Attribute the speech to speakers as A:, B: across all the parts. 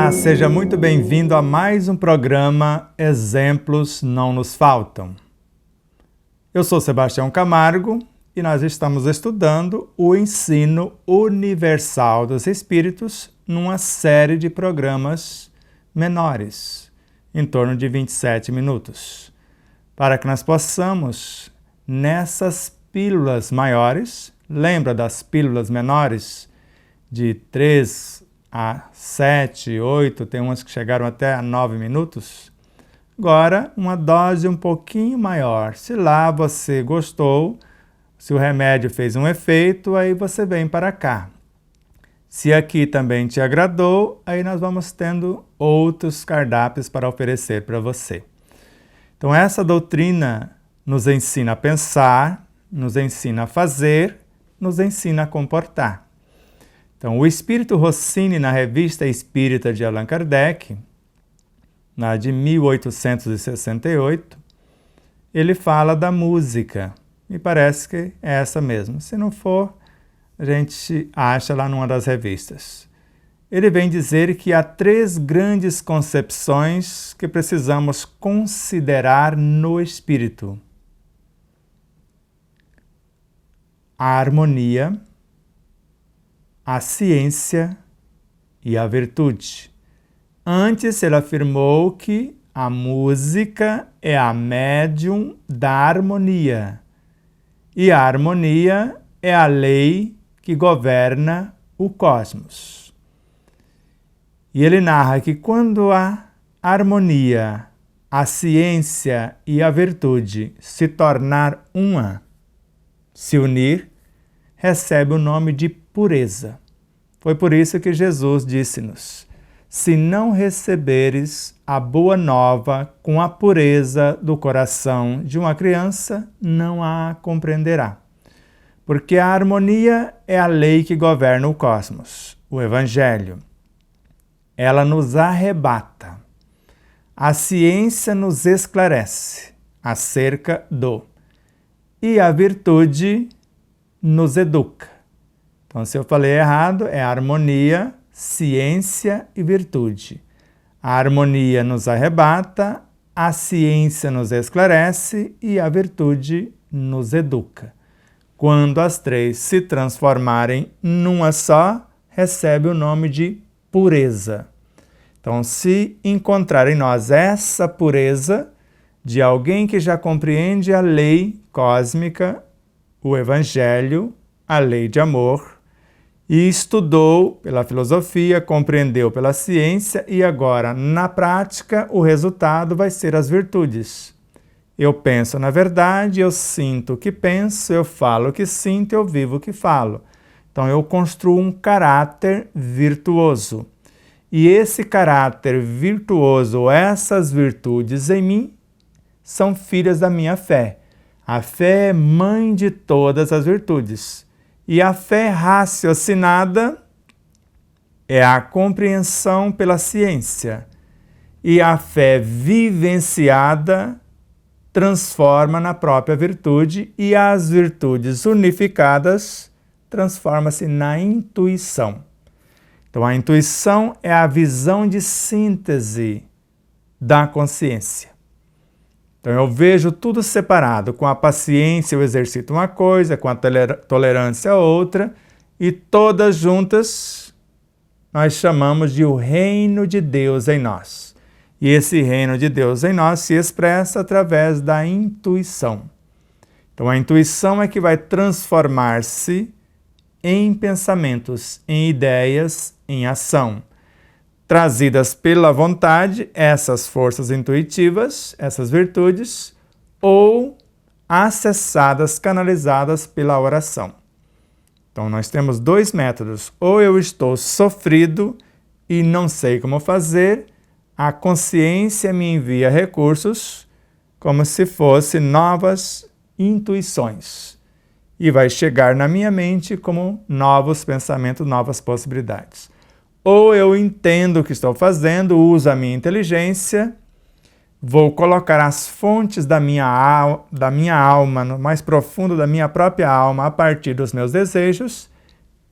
A: Olá, seja muito bem-vindo a mais um programa Exemplos Não Nos Faltam. Eu sou Sebastião Camargo e nós estamos estudando o ensino universal dos espíritos numa série de programas menores, em torno de 27 minutos, para que nós possamos, nessas pílulas maiores, lembra das pílulas menores de 3 a 7, 8, tem umas que chegaram até a 9 minutos. Agora, uma dose um pouquinho maior. Se lá você gostou, se o remédio fez um efeito, aí você vem para cá. Se aqui também te agradou, aí nós vamos tendo outros cardápios para oferecer para você. Então, essa doutrina nos ensina a pensar, nos ensina a fazer, nos ensina a comportar. Então, o Espírito Rossini, na Revista Espírita de Allan Kardec, na de 1868, ele fala da música. Me parece que é essa mesmo. Se não for, a gente acha lá numa das revistas. Ele vem dizer que há 3 grandes concepções que precisamos considerar no espírito: a harmonia, a ciência e a virtude. Antes, ele afirmou que a música é a médium da harmonia e a harmonia é a lei que governa o cosmos. E ele narra que quando a harmonia, a ciência e a virtude se tornar uma, se unir, recebe o nome de pureza. Foi por isso que Jesus disse-nos: se não receberes a boa nova com a pureza do coração de uma criança, não a compreenderá. Porque a harmonia é a lei que governa o cosmos, o Evangelho. Ela nos arrebata. A ciência nos esclarece acerca do. E a virtude nos educa. Então, se eu falei errado, é harmonia, ciência e virtude. A harmonia nos arrebata, a ciência nos esclarece e a virtude nos educa. Quando as 3 se transformarem numa só, recebe o nome de pureza. Então, se encontrar em nós essa pureza de alguém que já compreende a lei cósmica, o Evangelho, a lei de amor, e estudou pela filosofia, compreendeu pela ciência e agora, na prática, o resultado vai ser as virtudes. Eu penso na verdade, eu sinto o que penso, eu falo o que sinto, eu vivo o que falo. Então, eu construo um caráter virtuoso. E esse caráter virtuoso, essas virtudes em mim, são filhas da minha fé. A fé é mãe de todas as virtudes. E a fé raciocinada é a compreensão pela ciência. E a fé vivenciada transforma na própria virtude e as virtudes unificadas transforma-se na intuição. Então, a intuição é a visão de síntese da consciência. Então, eu vejo tudo separado. Com a paciência eu exercito uma coisa, com a tolerância outra, e todas juntas nós chamamos de o reino de Deus em nós. E esse reino de Deus em nós se expressa através da intuição. Então, a intuição é que vai transformar-se em pensamentos, em ideias, em ação. Trazidas pela vontade, essas forças intuitivas, essas virtudes, ou acessadas, canalizadas pela oração. Então, nós temos 2 métodos. Ou eu estou sofrido e não sei como fazer, a consciência me envia recursos como se fossem novas intuições. E vai chegar na minha mente como novos pensamentos, novas possibilidades. Ou eu entendo o que estou fazendo, uso a minha inteligência, vou colocar as fontes da minha alma, no mais profundo da minha própria alma, a partir dos meus desejos,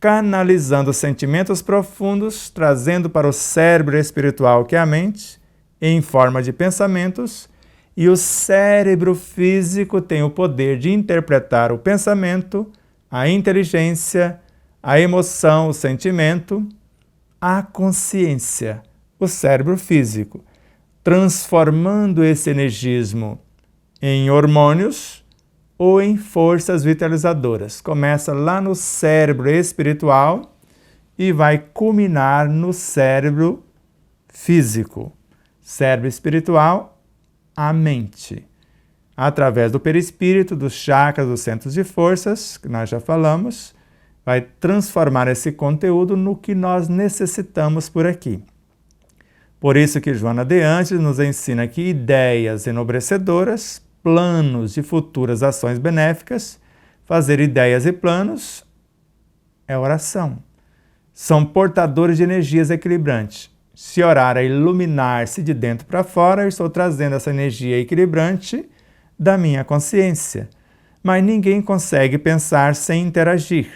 A: canalizando sentimentos profundos, trazendo para o cérebro espiritual, que é a mente, em forma de pensamentos, e o cérebro físico tem o poder de interpretar o pensamento, a inteligência, a emoção, o sentimento, a consciência, o cérebro físico, transformando esse energismo em hormônios ou em forças vitalizadoras. Começa lá no cérebro espiritual e vai culminar no cérebro físico. Cérebro espiritual, a mente. Através do perispírito, dos chakras, dos centros de forças, que nós já falamos, vai transformar esse conteúdo no que nós necessitamos por aqui. Por isso que Joana de Ângeles nos ensina que ideias enobrecedoras, planos de futuras ações benéficas, fazer ideias e planos é oração. São portadores de energias equilibrantes. Se orar é iluminar-se de dentro para fora, eu estou trazendo essa energia equilibrante da minha consciência. Mas ninguém consegue pensar sem interagir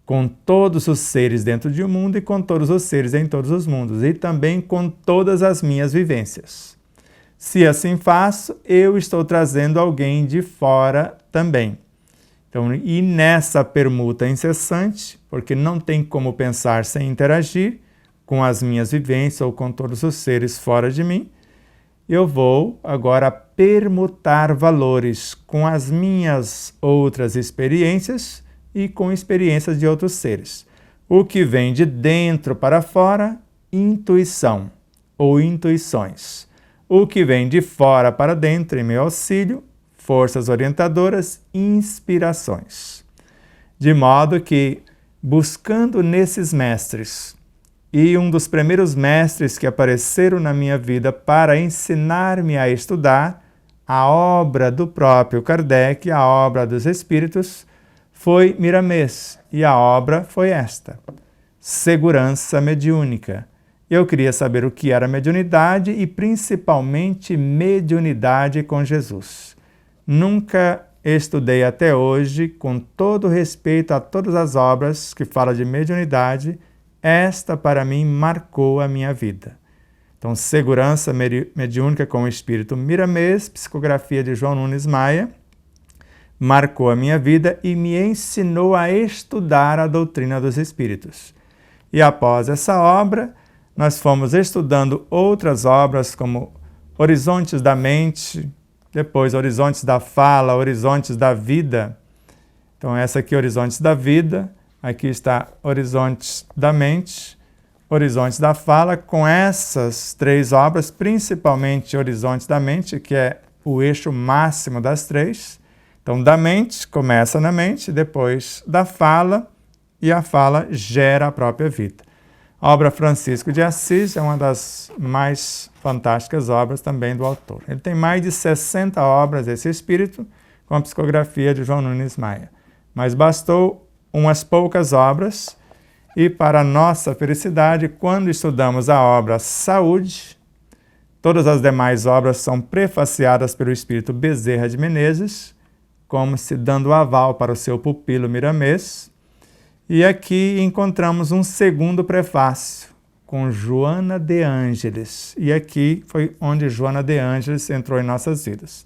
A: com todos os seres dentro de um mundo e com todos os seres em todos os mundos, e também com todas as minhas vivências. Se assim faço, eu estou trazendo alguém de fora também. Então, e nessa permuta incessante, porque não tem como pensar sem interagir com as minhas vivências ou com todos os seres fora de mim, eu vou agora permutar valores com as minhas outras experiências e com experiências de outros seres. O que vem de dentro para fora, intuição ou intuições. O que vem de fora para dentro, em meu auxílio, forças orientadoras, inspirações. De modo que, buscando nesses mestres, e um dos primeiros mestres que apareceram na minha vida para ensinar-me a estudar, a obra do próprio Kardec, a obra dos Espíritos, foi Miramês, e a obra foi esta: Segurança Mediúnica. Eu queria saber o que era mediunidade e principalmente mediunidade com Jesus. Nunca estudei até hoje, com todo respeito a todas as obras que falam de mediunidade, esta para mim marcou a minha vida. Então, Segurança Mediúnica com o Espírito Miramês, psicografia de João Nunes Maia, marcou a minha vida e me ensinou a estudar a doutrina dos Espíritos. E após essa obra, nós fomos estudando outras obras como Horizontes da Mente, depois Horizontes da Fala, Horizontes da Vida. Então essa aqui, Horizontes da Vida, aqui está Horizontes da Mente, Horizontes da Fala, com essas três obras, principalmente Horizontes da Mente, que é o eixo máximo das três. Então, da mente, começa na mente, depois da fala, e a fala gera a própria vida. A obra Francisco de Assis é uma das mais fantásticas obras também do autor. Ele tem mais de 60 obras, esse espírito, com a psicografia de João Nunes Maia. Mas bastou umas poucas obras, e para nossa felicidade, quando estudamos a obra Saúde, todas as demais obras são prefaciadas pelo espírito Bezerra de Menezes, como se dando aval para o seu pupilo Miramês. E aqui encontramos um segundo prefácio, com Joana de Ângeles. E aqui foi onde Joana de Ângeles entrou em nossas vidas.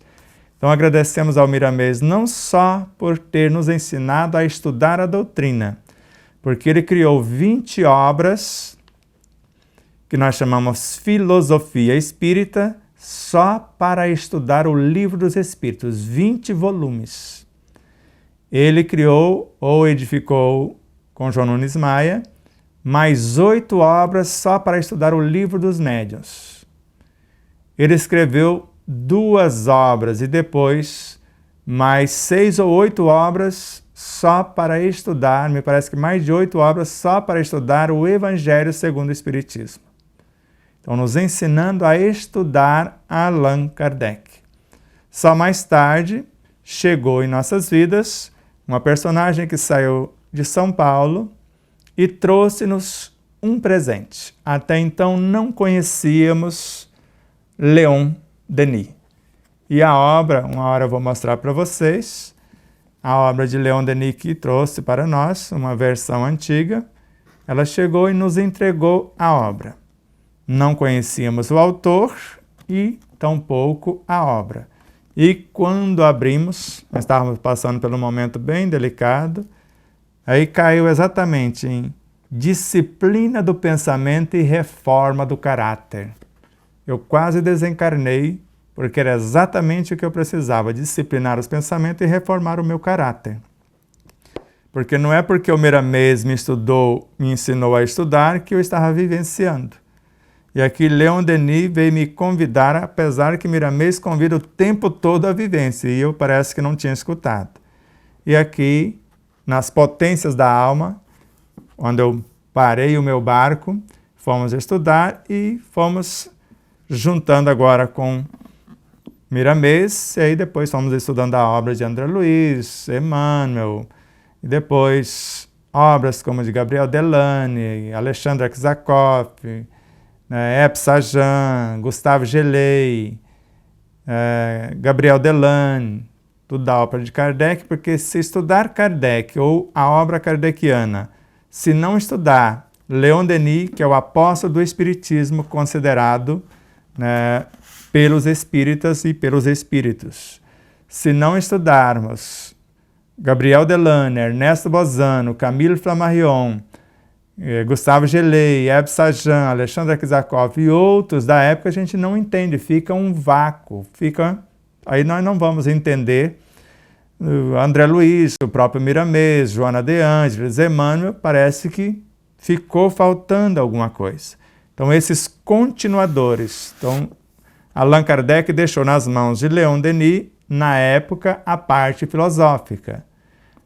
A: Então agradecemos ao Miramês não só por ter nos ensinado a estudar a doutrina, porque ele criou 20 obras, que nós chamamos Filosofia Espírita, só para estudar o Livro dos Espíritos, 20 volumes. Ele criou ou edificou, com João Nunes Maia, mais 8 obras só para estudar o Livro dos Médiuns. Ele escreveu 2 obras e depois mais 6 ou 8 obras só para estudar, me parece que mais de 8 obras só para estudar o Evangelho segundo o Espiritismo. Então, nos ensinando a estudar Allan Kardec. Só mais tarde chegou em nossas vidas uma personagem que saiu de São Paulo e trouxe-nos um presente. Até então não conhecíamos Leon Denis. E a obra, uma hora eu vou mostrar para vocês, a obra de Leon Denis que trouxe para nós, uma versão antiga, ela chegou e nos entregou a obra. Não conhecíamos o autor e tampouco a obra. E quando abrimos, nós estávamos passando por um momento bem delicado, aí caiu exatamente em disciplina do pensamento e reforma do caráter. Eu quase desencarnei, porque era exatamente o que eu precisava, disciplinar os pensamentos e reformar o meu caráter. Porque não é porque o Miramês me ensinou a estudar que eu estava vivenciando. E aqui Leon Denis veio me convidar, apesar que Miramês convida o tempo todo a vivência, e eu parece que não tinha escutado. E aqui, nas potências da alma, quando eu parei o meu barco, fomos estudar e fomos juntando agora com Miramês, e aí depois fomos estudando a obra de André Luiz, Emmanuel, e depois obras como de Gabriel Delane, Alexandre Aksakoff, Ep Sajan, Gustave Gelei, Gabriel Delane, tudo da obra de Kardec, porque se estudar Kardec ou a obra kardeciana, se não estudar Leon Denis, que é o apóstolo do Espiritismo considerado pelos espíritas e pelos espíritos, se não estudarmos Gabriel Delane, Ernesto Bozano, Camille Flammarion, Gustave Gelei, Eb Sajan, Alexandre Aksakoff e outros da época, a gente não entende, fica um vácuo, aí nós não vamos entender André Luiz, o próprio Miramês, Joana de Ângeles, Emmanuel, parece que ficou faltando alguma coisa. Então esses continuadores, Allan Kardec deixou nas mãos de Leon Denis, na época, a parte filosófica,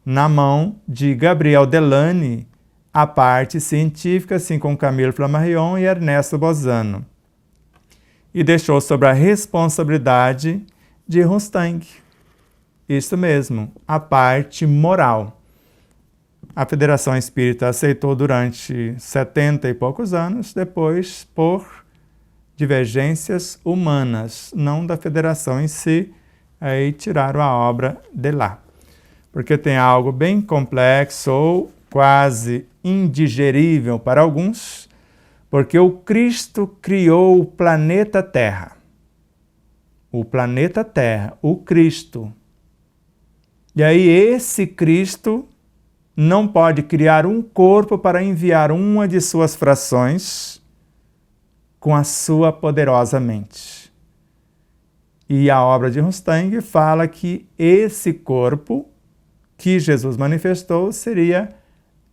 A: na mão de Gabriel Delane, a parte científica, assim como Camille Flammarion e Ernesto Bozano. E deixou sobre a responsabilidade de Rostang. Isso mesmo, a parte moral. A Federação Espírita aceitou durante 70 e poucos anos, depois por divergências humanas, não da Federação em si, aí tiraram a obra de lá. Porque tem algo bem complexo ou quase indigerível para alguns, porque o Cristo criou o planeta Terra. O planeta Terra, o Cristo. E aí esse Cristo não pode criar um corpo para enviar uma de suas frações com a sua poderosa mente. E a obra de Rostang fala que esse corpo que Jesus manifestou seria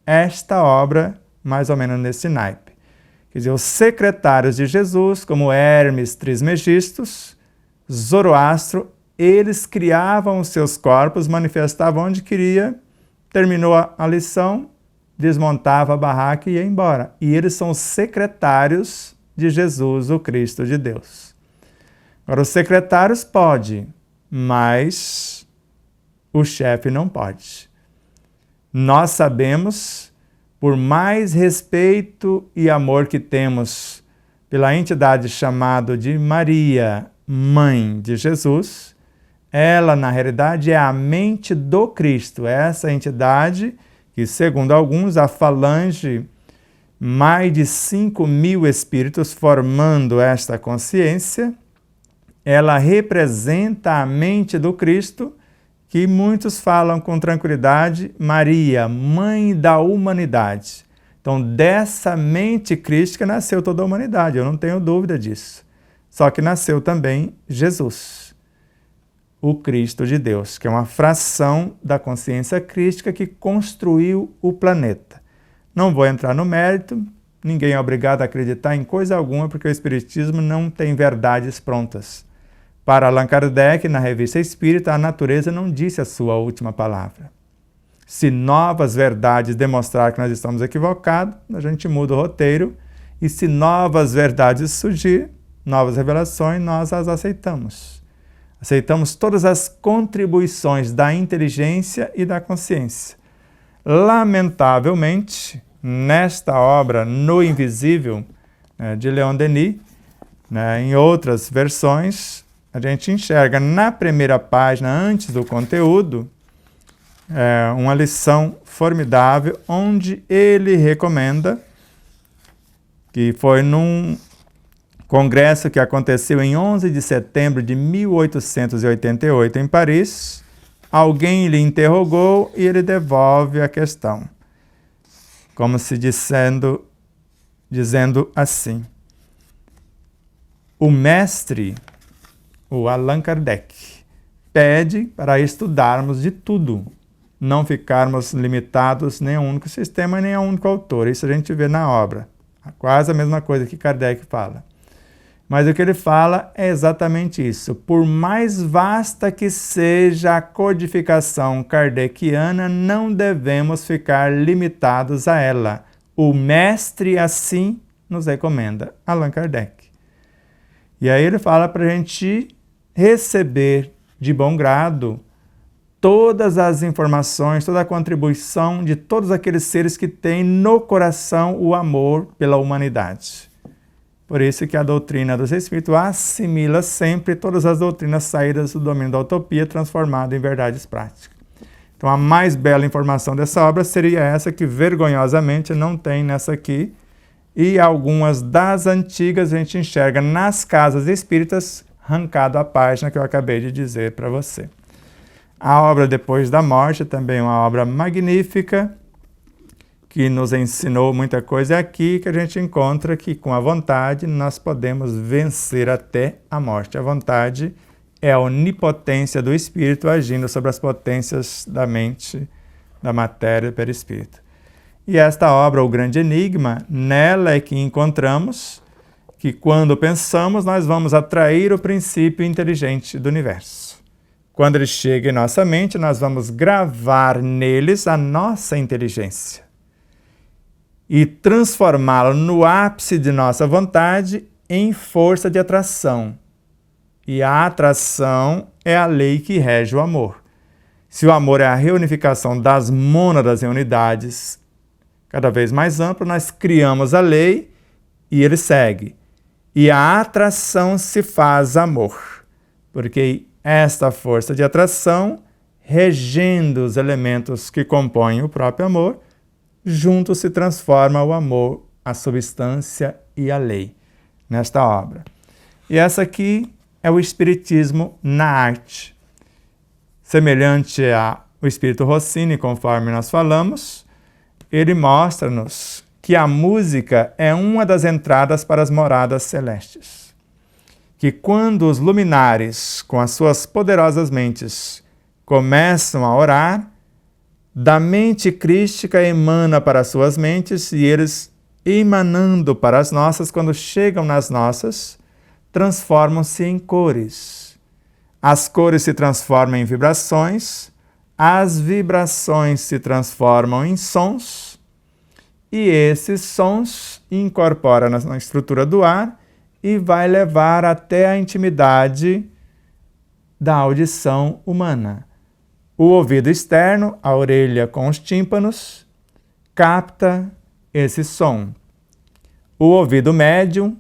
A: esta obra, mais ou menos nesse naipe. Quer dizer, os secretários de Jesus, como Hermes Trismegistus, Zoroastro, eles criavam os seus corpos, manifestavam onde queria, terminou a lição, desmontava a barraca e ia embora. E eles são os secretários de Jesus, o Cristo de Deus. Agora, os secretários podem, mas o chefe não pode. Nós sabemos, por mais respeito e amor que temos pela entidade chamada de Maria, Mãe de Jesus, ela, na realidade, é a mente do Cristo. Essa entidade que, segundo alguns, a falange, mais de 5.000 espíritos formando esta consciência, ela representa a mente do Cristo, que muitos falam com tranquilidade, Maria, Mãe da humanidade. Então, dessa mente crística nasceu toda a humanidade, eu não tenho dúvida disso. Só que nasceu também Jesus, o Cristo de Deus, que é uma fração da consciência crística que construiu o planeta. Não vou entrar no mérito, ninguém é obrigado a acreditar em coisa alguma, porque o Espiritismo não tem verdades prontas. Para Allan Kardec, na Revista Espírita, a natureza não disse a sua última palavra. Se novas verdades demonstrar que nós estamos equivocados, a gente muda o roteiro, e se novas verdades surgir, novas revelações, nós as aceitamos. Aceitamos todas as contribuições da inteligência e da consciência. Lamentavelmente, nesta obra, No Invisível, de Leon Denis, em outras versões, a gente enxerga na primeira página, antes do conteúdo, uma lição formidável, onde ele recomenda, que foi num congresso que aconteceu em 11 de setembro de 1888 em Paris, alguém lhe interrogou e ele devolve a questão, como se dizendo assim: o mestre, o Allan Kardec, pede para estudarmos de tudo, não ficarmos limitados nem a um único sistema, nem a um único autor. Isso a gente vê na obra. Quase a mesma coisa que Kardec fala. Mas o que ele fala é exatamente isso. Por mais vasta que seja a codificação kardeciana, não devemos ficar limitados a ela. O mestre assim nos recomenda, Allan Kardec. E aí ele fala para a gente receber de bom grado todas as informações, toda a contribuição de todos aqueles seres que têm no coração o amor pela humanidade. Por isso que a doutrina dos Espíritos assimila sempre todas as doutrinas saídas do domínio da utopia, transformada em verdades práticas. Então a mais bela informação dessa obra seria essa, que vergonhosamente não tem nessa aqui, e algumas das antigas a gente enxerga nas casas espíritas, arrancado a página que eu acabei de dizer para você. A obra Depois da Morte, também uma obra magnífica, que nos ensinou muita coisa. É aqui que a gente encontra que, com a vontade, nós podemos vencer até a morte. A vontade é a onipotência do espírito agindo sobre as potências da mente, da matéria do perispírito. E esta obra, O Grande Enigma, nela é que encontramos que, quando pensamos, nós vamos atrair o princípio inteligente do universo. Quando ele chega em nossa mente, nós vamos gravar neles a nossa inteligência e transformá-lo no ápice de nossa vontade em força de atração. E a atração é a lei que rege o amor. Se o amor é a reunificação das mônadas em unidades cada vez mais ampla, nós criamos a lei e ele segue. E a atração se faz amor, porque esta força de atração, regendo os elementos que compõem o próprio amor, juntos se transforma o amor, a substância e a lei, nesta obra. E essa aqui é o Espiritismo na arte. Semelhante ao Espírito Rossini, conforme nós falamos, ele mostra-nos que a música é uma das entradas para as moradas celestes. Que quando os luminares, com as suas poderosas mentes, começam a orar, da mente crística emana para as suas mentes, e eles, emanando para as nossas, quando chegam nas nossas, transformam-se em cores. As cores se transformam em vibrações, as vibrações se transformam em sons, e esses sons incorporam na estrutura do ar e vai levar até a intimidade da audição humana. O ouvido externo, a orelha com os tímpanos, capta esse som. O ouvido médium,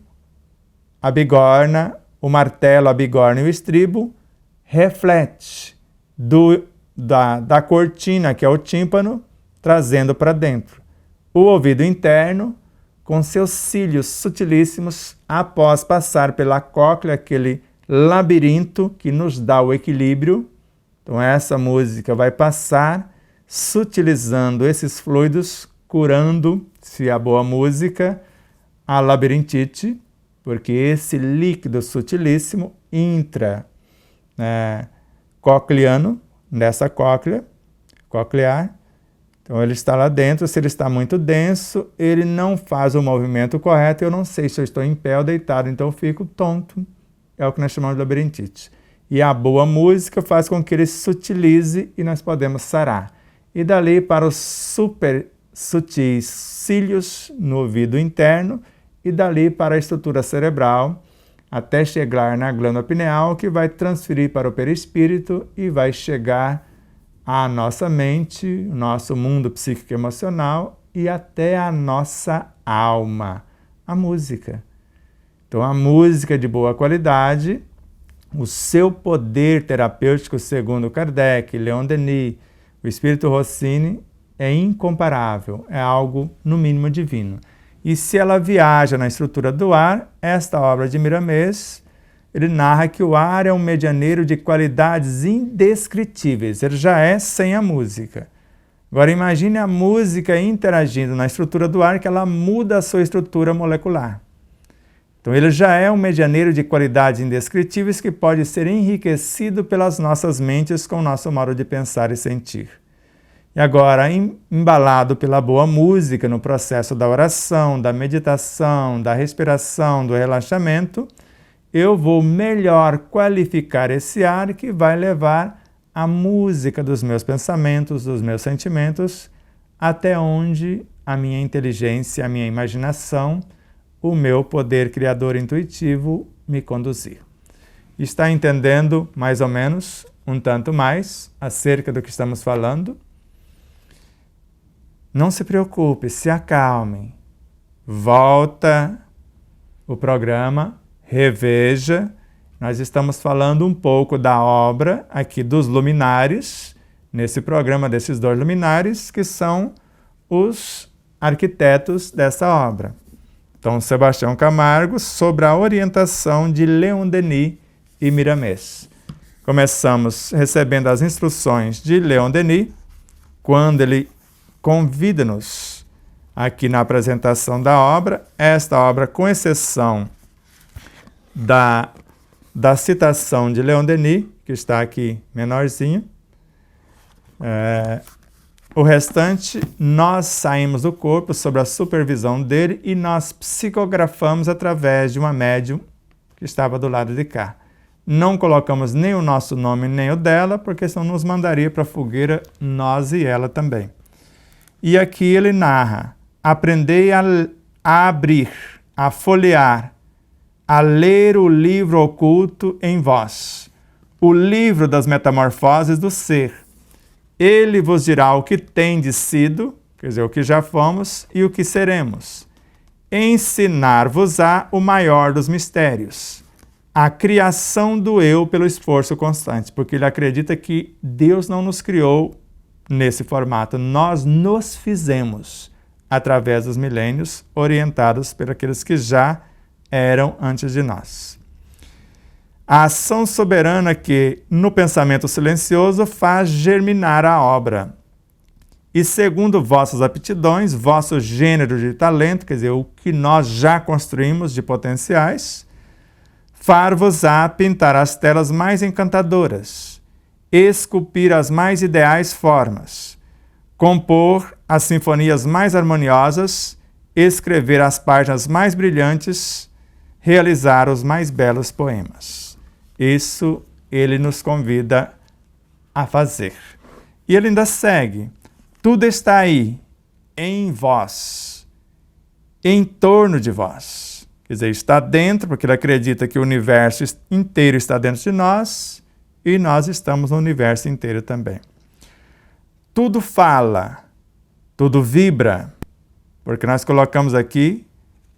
A: a bigorna, o martelo, a bigorna e o estribo, reflete da cortina, que é o tímpano, trazendo para dentro. O ouvido interno, com seus cílios sutilíssimos, após passar pela cóclea, aquele labirinto que nos dá o equilíbrio. Então essa música vai passar sutilizando esses fluidos, curando, se é boa música, a labirintite, porque esse líquido sutilíssimo intracocleano, nessa cóclea, coclear. Então ele está lá dentro. Se ele está muito denso, ele não faz o movimento correto. Eu não sei se eu estou em pé ou deitado, então eu fico tonto. É o que nós chamamos de labirintite. E a boa música faz com que ele sutilize e nós podemos sarar. E dali para os super sutis cílios no ouvido interno, e dali para a estrutura cerebral, até chegar na glândula pineal, que vai transferir para o perispírito e vai chegar à nossa mente, o nosso mundo psíquico emocional e até a nossa alma, a música. Então a música de boa qualidade, o seu poder terapêutico, segundo Kardec, Leon Denis, O espírito Rossini é incomparável, é algo no mínimo divino. E se ela viaja na estrutura do ar, esta obra de Miramês, ele narra que o ar é um medianeiro de qualidades indescritíveis, ele já é sem a música. Agora imagine a música interagindo na estrutura do ar, que ela muda a sua estrutura molecular. Então ele já é um medianeiro de qualidades indescritíveis que pode ser enriquecido pelas nossas mentes com o nosso modo de pensar e sentir. E agora, embalado pela boa música no processo da oração, da meditação, da respiração, do relaxamento, eu vou melhor qualificar esse ar que vai levar a música dos meus pensamentos, dos meus sentimentos, até onde a minha inteligência, a minha imaginação, o meu poder criador intuitivo me conduzir. Está entendendo mais ou menos, um tanto mais, acerca do que estamos falando? Não se preocupe, se acalmem. Volta o programa, reveja. Nós estamos falando um pouco da obra aqui dos luminares, nesse programa desses 2 luminares, que são os arquitetos dessa obra. Então, Sebastião Camargo, sobre a orientação de Leon Denis e Miramês. Começamos recebendo as instruções de Leon Denis, quando ele convida-nos aqui na apresentação da obra. Esta obra, com exceção da citação de Leon Denis, que está aqui menorzinho, o restante, nós saímos do corpo sob a supervisão dele e nós psicografamos através de uma médium que estava do lado de cá. Não colocamos nem o nosso nome nem o dela, porque senão nos mandaria para a fogueira, nós e ela também. E aqui ele narra: aprendei a abrir, a folhear, a ler o livro oculto em vós, o livro das metamorfoses do ser. Ele vos dirá o que tendes sido, quer dizer, o que já fomos e o que seremos. Ensinar-vos-á o maior dos mistérios, a criação do eu pelo esforço constante, porque ele acredita que Deus não nos criou nesse formato, nós nos fizemos através dos milênios, orientados por aqueles que já eram antes de nós. A ação soberana que, no pensamento silencioso, faz germinar a obra. E segundo vossas aptidões, vosso gênero de talento, quer dizer, o que nós já construímos de potenciais, far-vos-á pintar as telas mais encantadoras, esculpir as mais ideais formas, compor as sinfonias mais harmoniosas, escrever as páginas mais brilhantes, realizar os mais belos poemas. Isso ele nos convida a fazer. E ele ainda segue: tudo está aí, em vós, em torno de vós. Quer dizer, está dentro, porque ele acredita que o universo inteiro está dentro de nós e nós estamos no universo inteiro também. Tudo fala, tudo vibra, porque nós colocamos aqui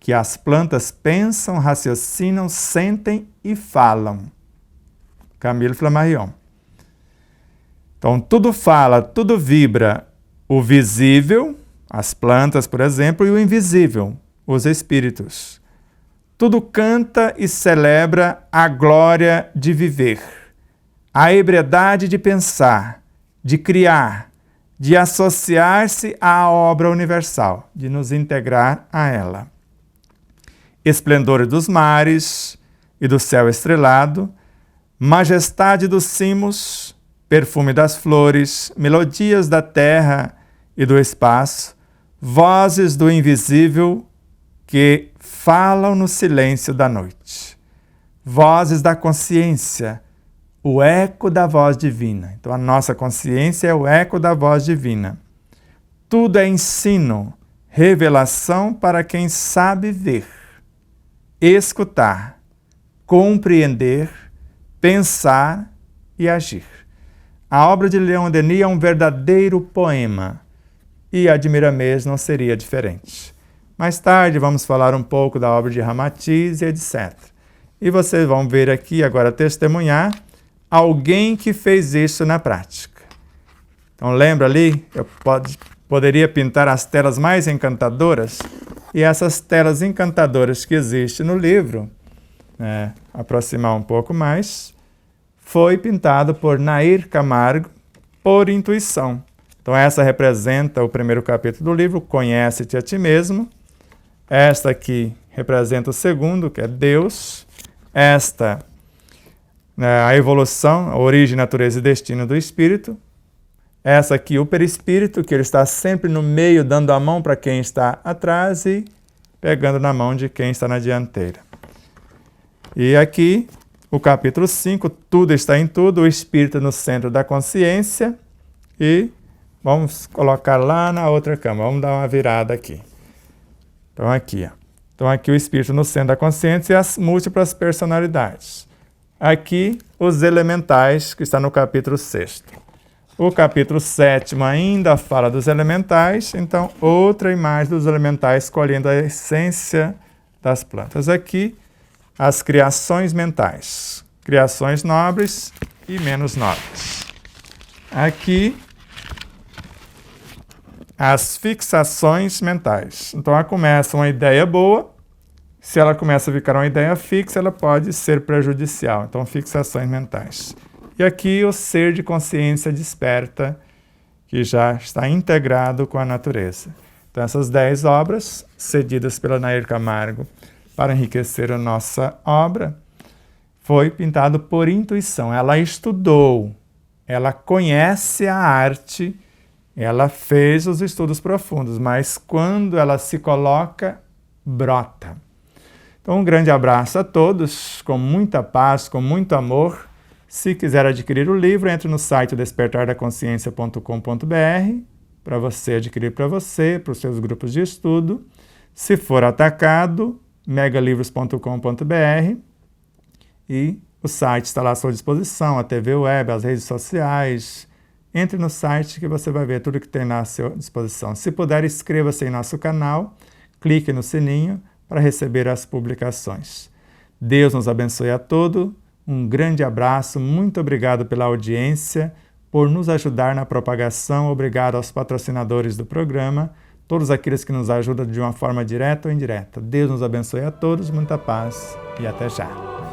A: que as plantas pensam, raciocinam, sentem e falam. Camille Flammarion. Então, tudo fala, tudo vibra, o visível, as plantas, por exemplo, e o invisível, os espíritos. Tudo canta e celebra a glória de viver, a ebriedade de pensar, de criar, de associar-se à obra universal, de nos integrar a ela. Esplendor dos mares e do céu estrelado, majestade dos cimos, perfume das flores, melodias da terra e do espaço, vozes do invisível que falam no silêncio da noite. Vozes da consciência, o eco da voz divina. Então a nossa consciência é o eco da voz divina. Tudo é ensino, revelação para quem sabe ver, escutar, compreender, pensar e agir. A obra de Leon Denis é um verdadeiro poema e a de Miramês não seria diferente. Mais tarde vamos falar um pouco da obra de Ramatiz e etc. E vocês vão ver aqui agora testemunhar alguém que fez isso na prática. Então lembra ali, eu poderia pintar as telas mais encantadoras, e essas telas encantadoras que existem no livro, aproximar um pouco mais, foi pintado por Nair Camargo por intuição. Então essa representa o primeiro capítulo do livro, Conhece-te a ti mesmo. Esta aqui representa o segundo, que é Deus. Esta, a evolução, a origem, natureza e destino do espírito. Essa aqui, o perispírito, que ele está sempre no meio, dando a mão para quem está atrás e pegando na mão de quem está na dianteira. E aqui, o capítulo 5, Tudo está em tudo, o espírito no centro da consciência. E vamos colocar lá na outra cama, vamos dar uma virada aqui. Então aqui, Então aqui o espírito no centro da consciência e as múltiplas personalidades. Aqui os elementais, que está no capítulo 6. O capítulo 7 ainda fala dos elementais, então outra imagem dos elementais colhendo a essência das plantas. Aqui, as criações mentais, criações nobres e menos nobres. Aqui, as fixações mentais. Então ela começa uma ideia boa, se ela começa a ficar uma ideia fixa, ela pode ser prejudicial. Então, fixações mentais. E aqui o ser de consciência desperta, que já está integrado com a natureza. Então essas 10 obras, cedidas pela Nair Camargo para enriquecer a nossa obra, foi pintado por intuição. Ela estudou, ela conhece a arte, ela fez os estudos profundos, mas quando ela se coloca, brota. Então um grande abraço a todos, com muita paz, com muito amor. Se quiser adquirir o livro, entre no site despertardaconsciência.com.br para você adquirir para você, para os seus grupos de estudo. Se for atacado, megalivros.com.br e o site está lá à sua disposição, a TV web, as redes sociais. Entre no site que você vai ver tudo que tem à sua disposição. Se puder, inscreva-se em nosso canal, clique no sininho para receber as publicações. Deus nos abençoe a todos. Um grande abraço, muito obrigado pela audiência, por nos ajudar na propagação, obrigado aos patrocinadores do programa, todos aqueles que nos ajudam de uma forma direta ou indireta. Deus nos abençoe a todos, muita paz e até já.